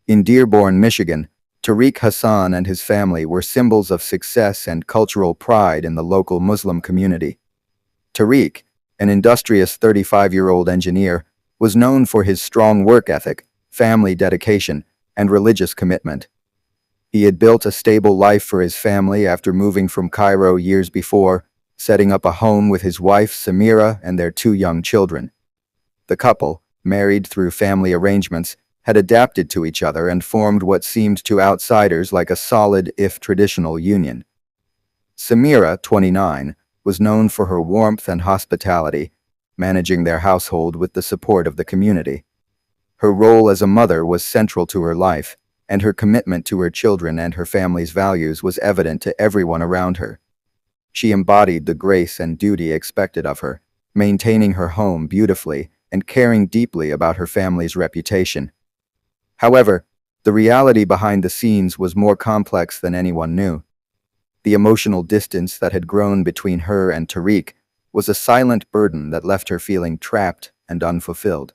In Dearborn, Michigan, Tariq Hassan and his family were symbols of success and cultural pride in the local Muslim community. Tariq, an industrious 35-year-old engineer, was known for his strong work ethic, family dedication, and religious commitment. He had built a stable life for his family after moving from Cairo years before, setting up a home with his wife Samira and their two young children. The couple, married through family arrangements, had adapted to each other and formed what seemed to outsiders like a solid, if traditional, union. Samira, 29, was known for her warmth and hospitality, managing their household with the support of the community. Her role as a mother was central to her life, and her commitment to her children and her family's values was evident to everyone around her. She embodied the grace and duty expected of her, maintaining her home beautifully and caring deeply about her family's reputation. However, the reality behind the scenes was more complex than anyone knew. The emotional distance that had grown between her and Tariq was a silent burden that left her feeling trapped and unfulfilled.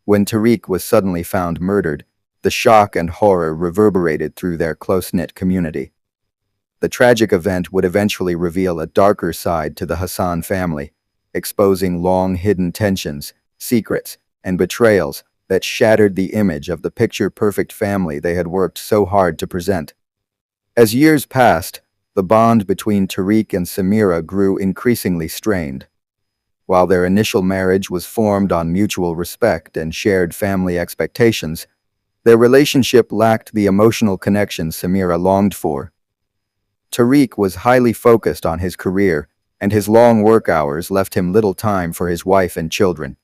When Tariq was suddenly found murdered, the shock and horror reverberated through their close-knit community. The tragic event would eventually reveal a darker side to the Hassan family, exposing long-hidden tensions, secrets, and betrayals that shattered the image of the picture-perfect family they had worked so hard to present. As years passed, the bond between Tariq and Samira grew increasingly strained. While their initial marriage was formed on mutual respect and shared family expectations, their relationship lacked the emotional connection Samira longed for. Tariq was highly focused on his career, and his long work hours left him little time for his wife and children.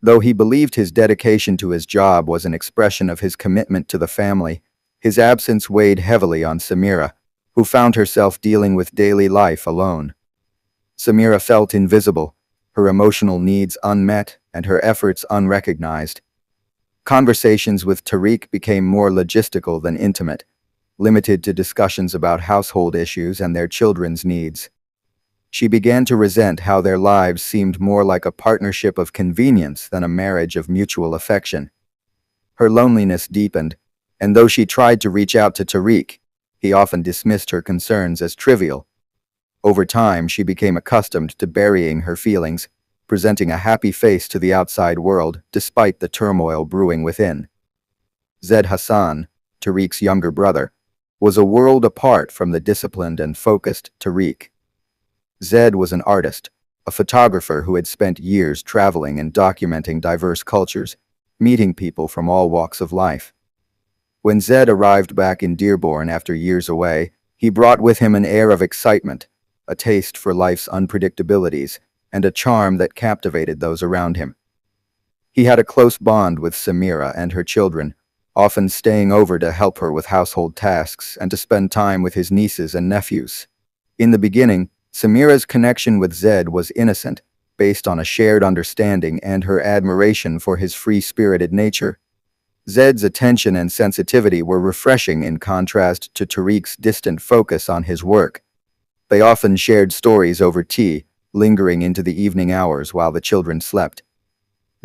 Though he believed his dedication to his job was an expression of his commitment to the family, his absence weighed heavily on Samira, who found herself dealing with daily life alone. Samira felt invisible, her emotional needs unmet, and her efforts unrecognized. Conversations with Tariq became more logistical than intimate, limited to discussions about household issues and their children's needs. She began to resent how their lives seemed more like a partnership of convenience than a marriage of mutual affection. Her loneliness deepened, and though she tried to reach out to Tariq, he often dismissed her concerns as trivial. Over time, she became accustomed to burying her feelings, presenting a happy face to the outside world despite the turmoil brewing within. Zed Hassan, Tariq's younger brother, was a world apart from the disciplined and focused Tariq. Zed was an artist, a photographer who had spent years traveling and documenting diverse cultures, meeting people from all walks of life. When Zed arrived back in Dearborn after years away, he brought with him an air of excitement, a taste for life's unpredictabilities, and a charm that captivated those around him. He had a close bond with Samira and her children, often staying over to help her with household tasks and to spend time with his nieces and nephews. In the beginning, Samira's connection with Zed was innocent, based on a shared understanding and her admiration for his free-spirited nature. Zed's attention and sensitivity were refreshing in contrast to Tariq's distant focus on his work. They often shared stories over tea, lingering into the evening hours while the children slept.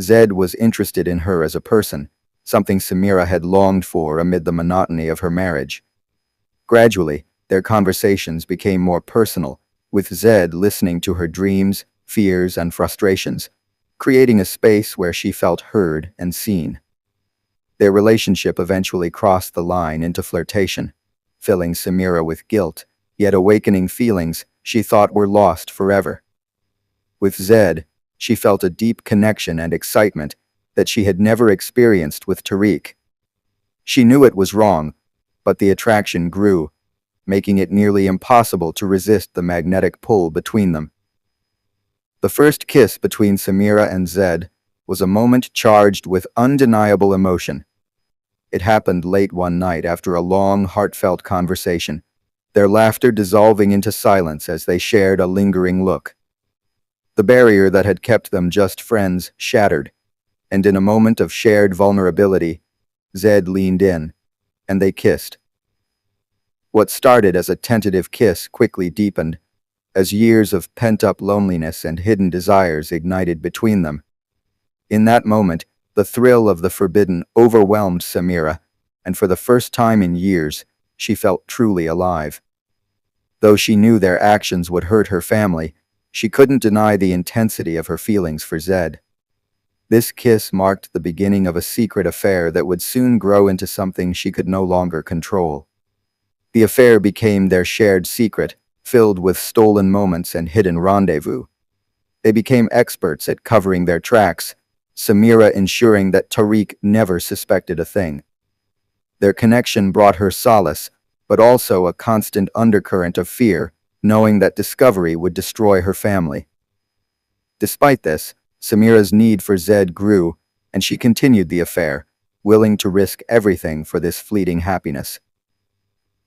Zed was interested in her as a person, something Samira had longed for amid the monotony of her marriage. Gradually, their conversations became more personal, with Zed listening to her dreams, fears, and frustrations, creating a space where she felt heard and seen. Their relationship eventually crossed the line into flirtation, filling Samira with guilt, yet awakening feelings she thought were lost forever. With Zed, she felt a deep connection and excitement that she had never experienced with Tariq. She knew it was wrong, but the attraction grew, making it nearly impossible to resist the magnetic pull between them. The first kiss between Samira and Zed was a moment charged with undeniable emotion. It happened late one night after a long, heartfelt conversation, their laughter dissolving into silence as they shared a lingering look. The barrier that had kept them just friends shattered, and in a moment of shared vulnerability, Zed leaned in, and they kissed. What started as a tentative kiss quickly deepened, as years of pent-up loneliness and hidden desires ignited between them. In that moment, The thrill of the forbidden overwhelmed Samira, and for the first time in years, she felt truly alive. Though she knew their actions would hurt her family, she couldn't deny the intensity of her feelings for Zed. This kiss marked the beginning of a secret affair that would soon grow into something she could no longer control. The affair became their shared secret, filled with stolen moments and hidden rendezvous. They became experts at covering their tracks, Samira ensuring that Tariq never suspected a thing. Their connection brought her solace, but also a constant undercurrent of fear, knowing that discovery would destroy her family. Despite this, Samira's need for Zed grew, and she continued the affair, willing to risk everything for this fleeting happiness.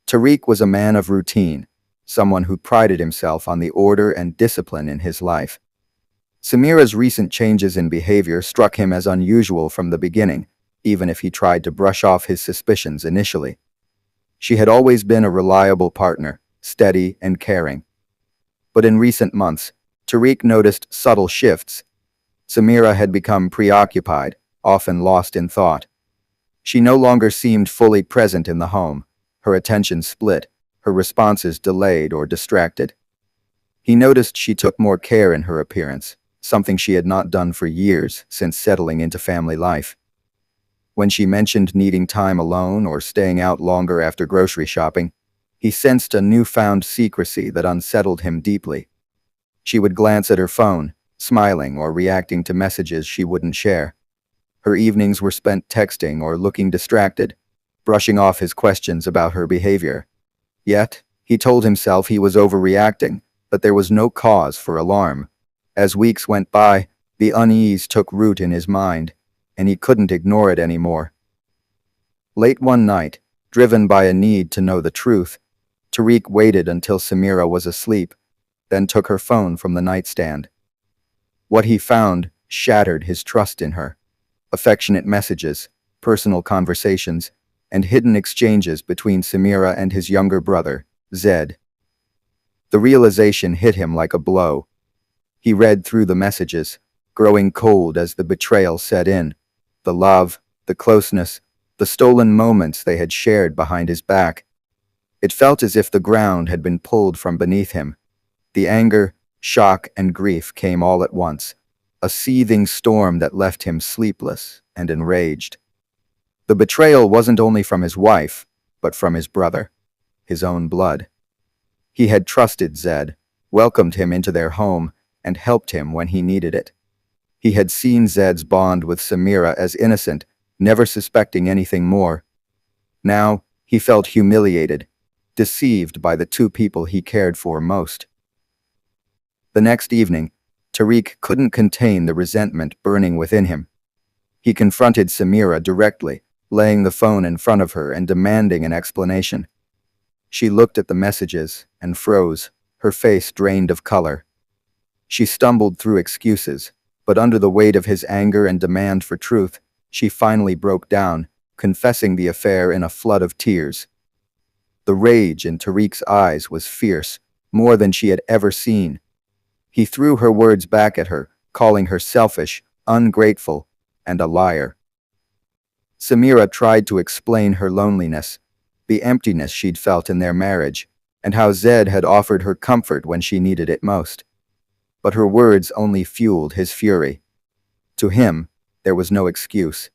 Tariq was a man of routine, someone who prided himself on the order and discipline in his life. Samira's recent changes in behavior struck him as unusual from the beginning, even if he tried to brush off his suspicions initially. She had always been a reliable partner, steady and caring. But in recent months, Tariq noticed subtle shifts. Samira had become preoccupied, often lost in thought. She no longer seemed fully present in the home, her attention split, her responses delayed or distracted. He noticed she took more care in her appearance, something she had not done for years since settling into family life. When she mentioned needing time alone or staying out longer after grocery shopping, he sensed a newfound secrecy that unsettled him deeply. She would glance at her phone, smiling or reacting to messages she wouldn't share. Her evenings were spent texting or looking distracted, brushing off his questions about her behavior. Yet, he told himself he was overreacting, but there was no cause for alarm. As weeks went by, the unease took root in his mind, and he couldn't ignore it anymore. Late one night, driven by a need to know the truth, Tariq waited until Samira was asleep, then took her phone from the nightstand. What he found shattered his trust in her. Affectionate messages, personal conversations, and hidden exchanges between Samira and his younger brother, Zed. The realization hit him like a blow. He read through the messages, growing cold as the betrayal set in. The love, the closeness, the stolen moments they had shared behind his back. It felt as if the ground had been pulled from beneath him. The anger, shock, and grief came all at once, a seething storm that left him sleepless and enraged. The betrayal wasn't only from his wife, but from his brother, his own blood. He had trusted Zed, welcomed him into their home, and helped him when he needed it. He had seen Zed's bond with Samira as innocent, never suspecting anything more. Now, he felt humiliated, deceived by the two people he cared for most. The next evening, Tariq couldn't contain the resentment burning within him. He confronted Samira directly, laying the phone in front of her and demanding an explanation. She looked at the messages and froze, her face drained of color. She stumbled through excuses, but under the weight of his anger and demand for truth, she finally broke down, confessing the affair in a flood of tears. The rage in Tariq's eyes was fierce, more than she had ever seen. He threw her words back at her, calling her selfish, ungrateful, and a liar. Samira tried to explain her loneliness, the emptiness she'd felt in their marriage, and how Zed had offered her comfort when she needed it most. But her words only fueled his fury. To him, there was no excuse.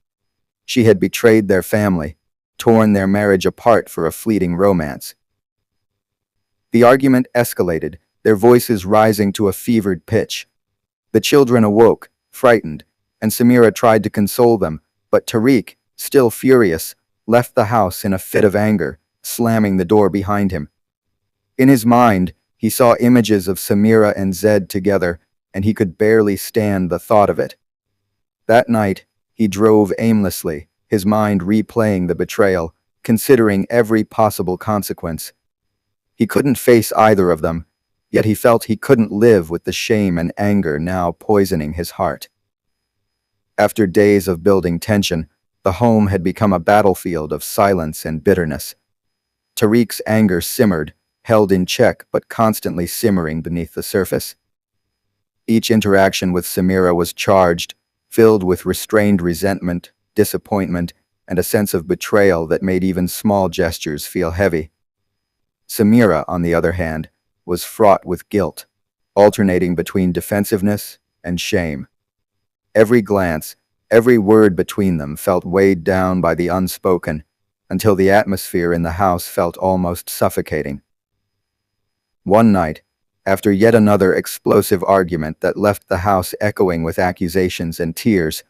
She had betrayed their family, torn their marriage apart for a fleeting romance. The argument escalated, their voices rising to a fevered pitch. The children awoke, frightened, and Samira tried to console them, but Tariq, still furious, left the house in a fit of anger, slamming the door behind him. In his mind, he saw images of Samira and Zed together, and he could barely stand the thought of it. That night, he drove aimlessly, his mind replaying the betrayal, considering every possible consequence. He couldn't face either of them, yet he felt he couldn't live with the shame and anger now poisoning his heart. After days of building tension, the home had become a battlefield of silence and bitterness. Tariq's anger simmered, held in check but constantly simmering beneath the surface. Each interaction with Samira was charged, filled with restrained resentment, disappointment, and a sense of betrayal that made even small gestures feel heavy. Samira, on the other hand, was fraught with guilt, alternating between defensiveness and shame. Every glance, every word between them felt weighed down by the unspoken, until the atmosphere in the house felt almost suffocating. One night, after yet another explosive argument that left the house echoing with accusations and tears,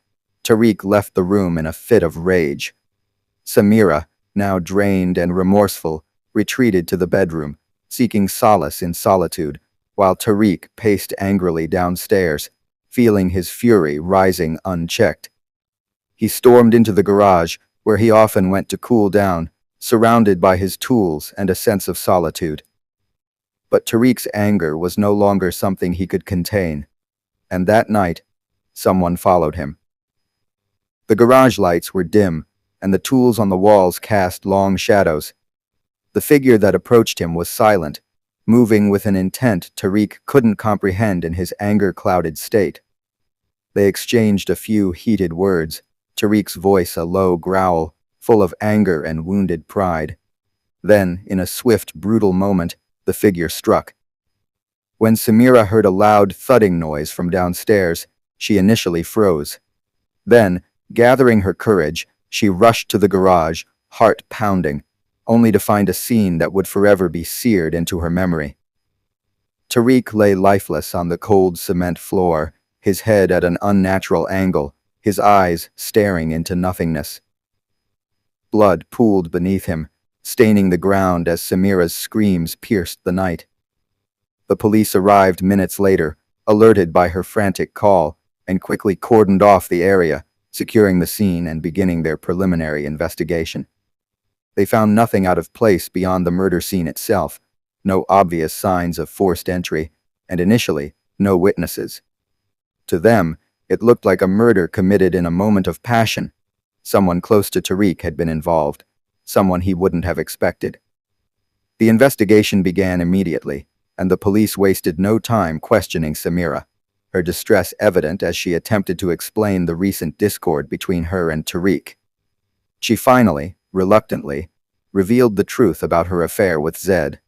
Tariq left the room in a fit of rage. Samira, now drained and remorseful, retreated to the bedroom, seeking solace in solitude, while Tariq paced angrily downstairs, feeling his fury rising unchecked. He stormed into the garage, where he often went to cool down, surrounded by his tools and a sense of solitude. But Tariq's anger was no longer something he could contain, and that night, someone followed him. The garage lights were dim, and the tools on the walls cast long shadows. The figure that approached him was silent, moving with an intent Tariq couldn't comprehend in his anger-clouded state. They exchanged a few heated words, Tariq's voice a low growl, full of anger and wounded pride. Then, in a swift, brutal moment, the figure struck. When Samira heard a loud thudding noise from downstairs, she initially froze. Then, gathering her courage, she rushed to the garage, heart pounding, only to find a scene that would forever be seared into her memory. Tariq lay lifeless on the cold cement floor, his head at an unnatural angle, his eyes staring into nothingness. Blood pooled beneath him, staining the ground as Samira's screams pierced the night. The police arrived minutes later, alerted by her frantic call, and quickly cordoned off the area, securing the scene and beginning their preliminary investigation. They found nothing out of place beyond the murder scene itself, no obvious signs of forced entry, and initially, no witnesses. To them, it looked like a murder committed in a moment of passion. Someone close to Tariq had been involved, someone he wouldn't have expected. The investigation began immediately, and the police wasted no time questioning Samira, her distress evident as she attempted to explain the recent discord between her and Tariq. She finally, reluctantly, revealed the truth about her affair with Zed.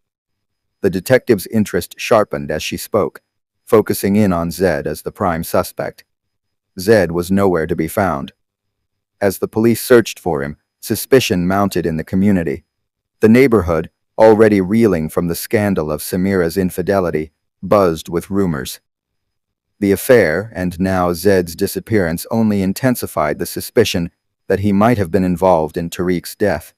The detective's interest sharpened as she spoke, focusing in on Zed as the prime suspect. Zed was nowhere to be found. As the police searched for him, suspicion mounted in the community. The neighborhood, already reeling from the scandal of Samira's infidelity, buzzed with rumors. The affair, and now Zed's disappearance, only intensified the suspicion that he might have been involved in Tariq's death.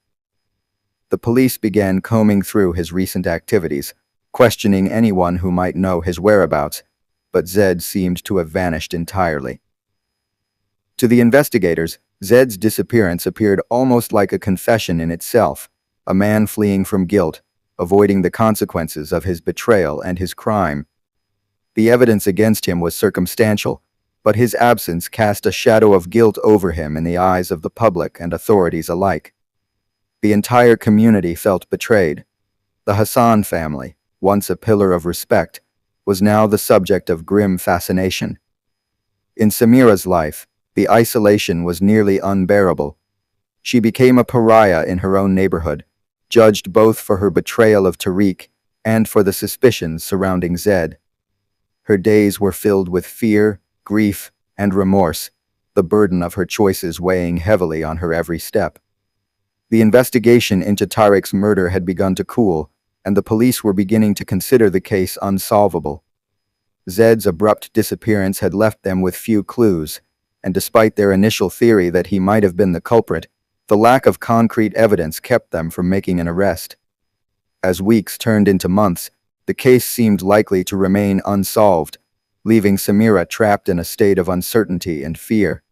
The police began combing through his recent activities, questioning anyone who might know his whereabouts, but Zed seemed to have vanished entirely. To the investigators, Zed's disappearance appeared almost like a confession in itself, a man fleeing from guilt, avoiding the consequences of his betrayal and his crime. The evidence against him was circumstantial, but his absence cast a shadow of guilt over him in the eyes of the public and authorities alike. The entire community felt betrayed. The Hassan family, once a pillar of respect, was now the subject of grim fascination. In Samira's life, the isolation was nearly unbearable. She became a pariah in her own neighborhood, judged both for her betrayal of Tariq and for the suspicions surrounding Zed. Her days were filled with fear, grief, and remorse, the burden of her choices weighing heavily on her every step. The investigation into Tariq's murder had begun to cool, and the police were beginning to consider the case unsolvable. Zed's abrupt disappearance had left them with few clues, and despite their initial theory that he might have been the culprit, the lack of concrete evidence kept them from making an arrest. As weeks turned into months, the case seemed likely to remain unsolved, leaving Samira trapped in a state of uncertainty and fear.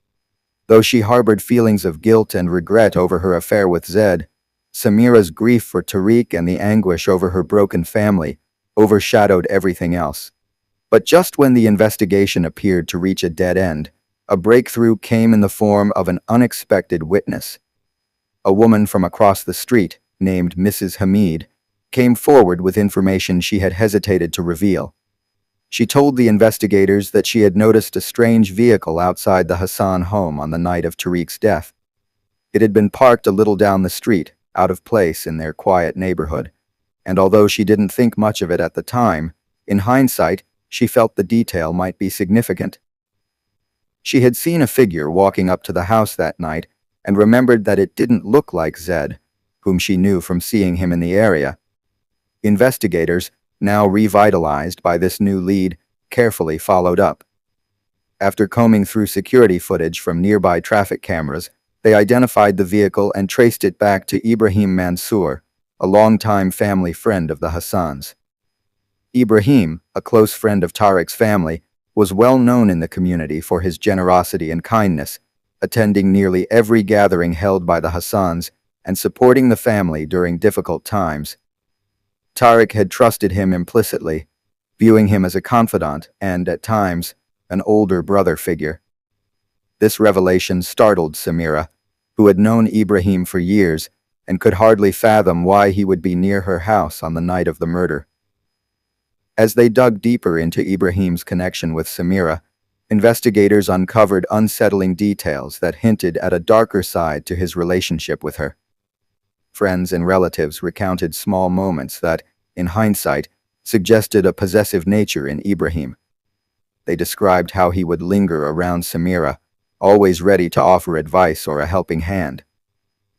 Though she harbored feelings of guilt and regret over her affair with Zed, Samira's grief for Tariq and the anguish over her broken family overshadowed everything else. But just when the investigation appeared to reach a dead end, a breakthrough came in the form of an unexpected witness. A woman from across the street, named Mrs. Hamid, came forward with information she had hesitated to reveal. She told the investigators that she had noticed a strange vehicle outside the Hassan home on the night of Tariq's death. It had been parked a little down the street, out of place in their quiet neighborhood, and although she didn't think much of it at the time, in hindsight, she felt the detail might be significant. She had seen a figure walking up to the house that night and remembered that it didn't look like Zed, whom she knew from seeing him in the area. Investigators, now revitalized by this new lead, carefully followed up. After combing through security footage from nearby traffic cameras, they identified the vehicle and traced it back to Ibrahim Mansour, a longtime family friend of the Hassans. Ibrahim, a close friend of Tariq's family, was well known in the community for his generosity and kindness, attending nearly every gathering held by the Hassans and supporting the family during difficult times. Tariq had trusted him implicitly, viewing him as a confidant and, at times, an older brother figure. This revelation startled Samira, who had known Ibrahim for years and could hardly fathom why he would be near her house on the night of the murder. As they dug deeper into Ibrahim's connection with Samira, investigators uncovered unsettling details that hinted at a darker side to his relationship with her. Friends and relatives recounted small moments that, in hindsight, suggested a possessive nature in Ibrahim. They described how he would linger around Samira, always ready to offer advice or a helping hand.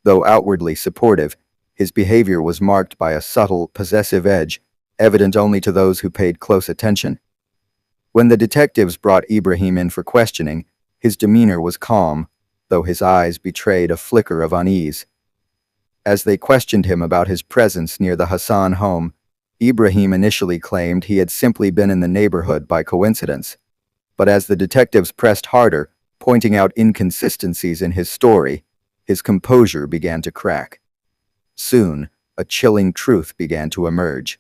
Though outwardly supportive, his behavior was marked by a subtle, possessive edge, evident only to those who paid close attention. When the detectives brought Ibrahim in for questioning, his demeanor was calm, though his eyes betrayed a flicker of unease. As they questioned him about his presence near the Hassan home, Ibrahim initially claimed he had simply been in the neighborhood by coincidence. But as the detectives pressed harder, pointing out inconsistencies in his story, his composure began to crack. Soon, a chilling truth began to emerge.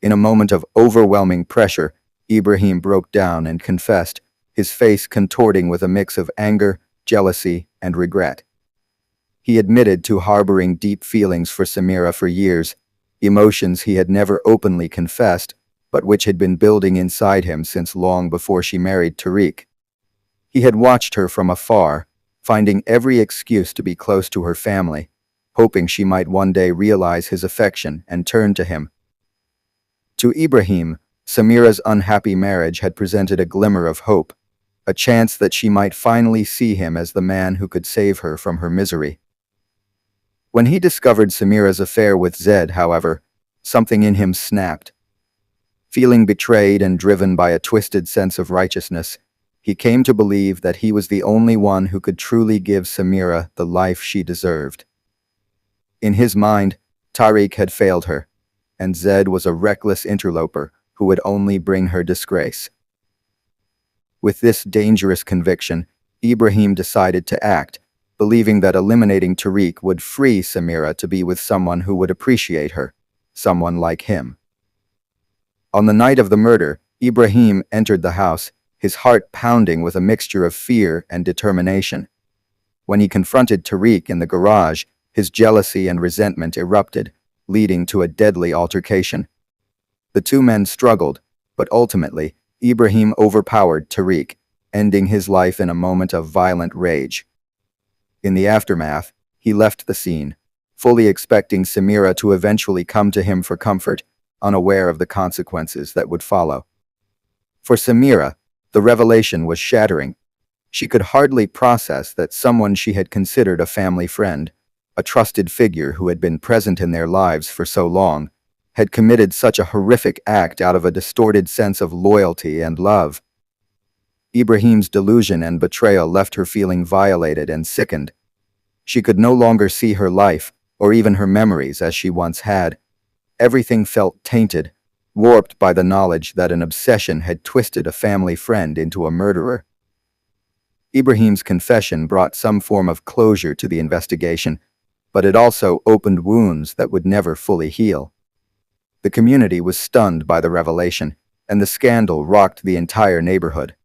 In a moment of overwhelming pressure, Ibrahim broke down and confessed, his face contorting with a mix of anger, jealousy, and regret. He admitted to harboring deep feelings for Samira for years, emotions he had never openly confessed, but which had been building inside him since long before she married Tariq. He had watched her from afar, finding every excuse to be close to her family, hoping she might one day realize his affection and turn to him. To Ibrahim, Samira's unhappy marriage had presented a glimmer of hope, a chance that she might finally see him as the man who could save her from her misery. When he discovered Samira's affair with Zed, however, something in him snapped. Feeling betrayed and driven by a twisted sense of righteousness, he came to believe that he was the only one who could truly give Samira the life she deserved. In his mind, Tariq had failed her, and Zed was a reckless interloper who would only bring her disgrace. With this dangerous conviction, Ibrahim decided to act, believing that eliminating Tariq would free Samira to be with someone who would appreciate her, someone like him. On the night of the murder, Ibrahim entered the house, his heart pounding with a mixture of fear and determination. When he confronted Tariq in the garage, his jealousy and resentment erupted, leading to a deadly altercation. The two men struggled, but ultimately, Ibrahim overpowered Tariq, ending his life in a moment of violent rage. In the aftermath, he left the scene, fully expecting Samira to eventually come to him for comfort, unaware of the consequences that would follow. For Samira, the revelation was shattering. She could hardly process that someone she had considered a family friend, a trusted figure who had been present in their lives for so long, had committed such a horrific act out of a distorted sense of loyalty and love. Ibrahim's delusion and betrayal left her feeling violated and sickened. She could no longer see her life, or even her memories as she once had. Everything felt tainted, warped by the knowledge that an obsession had twisted a family friend into a murderer. Ibrahim's confession brought some form of closure to the investigation, but it also opened wounds that would never fully heal. The community was stunned by the revelation, and the scandal rocked the entire neighborhood.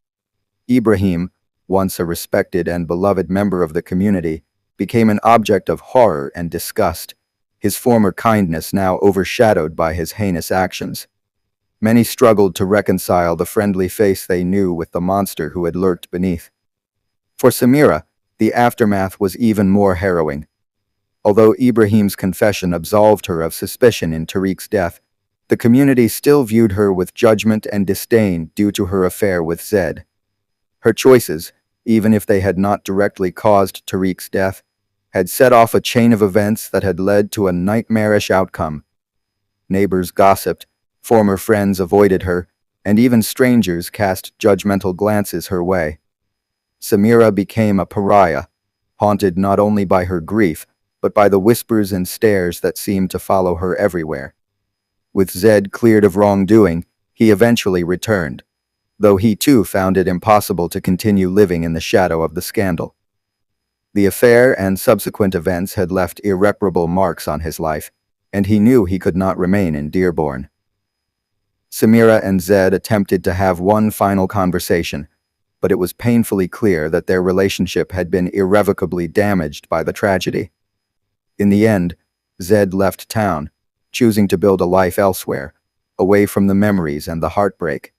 Ibrahim, once a respected and beloved member of the community, became an object of horror and disgust, his former kindness now overshadowed by his heinous actions. Many struggled to reconcile the friendly face they knew with the monster who had lurked beneath. For Samira, the aftermath was even more harrowing. Although Ibrahim's confession absolved her of suspicion in Tariq's death, the community still viewed her with judgment and disdain due to her affair with Zed. Her choices, even if they had not directly caused Tariq's death, had set off a chain of events that had led to a nightmarish outcome. Neighbors gossiped, former friends avoided her, and even strangers cast judgmental glances her way. Samira became a pariah, haunted not only by her grief, but by the whispers and stares that seemed to follow her everywhere. With Zed cleared of wrongdoing, he eventually returned, though he too found it impossible to continue living in the shadow of the scandal. The affair and subsequent events had left irreparable marks on his life, and he knew he could not remain in Dearborn. Samira and Zed attempted to have one final conversation, but it was painfully clear that their relationship had been irrevocably damaged by the tragedy. In the end, Zed left town, choosing to build a life elsewhere, away from the memories and the heartbreak.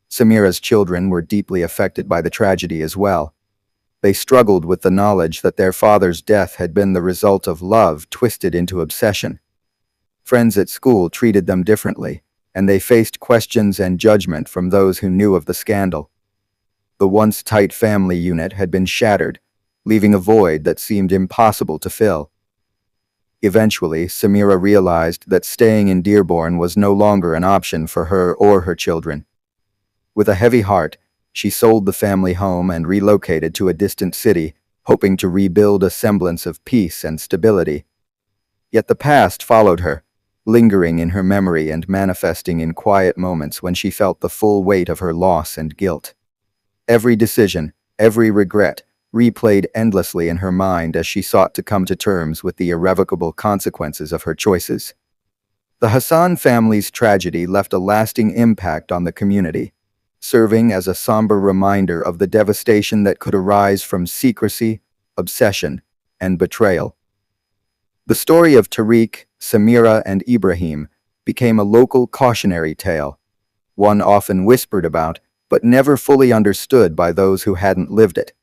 Samira's children were deeply affected by the tragedy as well. They struggled with the knowledge that their father's death had been the result of love twisted into obsession. Friends at school treated them differently, and they faced questions and judgment from those who knew of the scandal. The once tight family unit had been shattered, leaving a void that seemed impossible to fill. Eventually, Samira realized that staying in Dearborn was no longer an option for her or her children. With a heavy heart, she sold the family home and relocated to a distant city, hoping to rebuild a semblance of peace and stability. Yet the past followed her, lingering in her memory and manifesting in quiet moments when she felt the full weight of her loss and guilt. Every decision, every regret, replayed endlessly in her mind as she sought to come to terms with the irrevocable consequences of her choices. The Hassan family's tragedy left a lasting impact on the community, serving as a somber reminder of the devastation that could arise from secrecy, obsession, and betrayal. The story of Tariq, Samira, and Ibrahim became a local cautionary tale, one often whispered about, but never fully understood by those who hadn't lived it.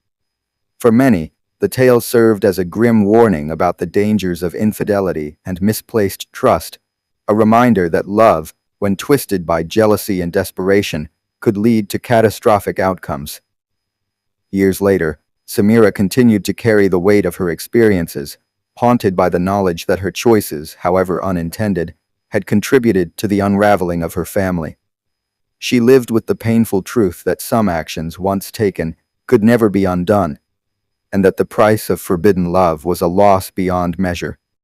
For many, the tale served as a grim warning about the dangers of infidelity and misplaced trust, a reminder that love, when twisted by jealousy and desperation, could lead to catastrophic outcomes. Years later, Samira continued to carry the weight of her experiences, haunted by the knowledge that her choices, however unintended, had contributed to the unraveling of her family. She lived with the painful truth that some actions once taken could never be undone, and that the price of forbidden love was a loss beyond measure.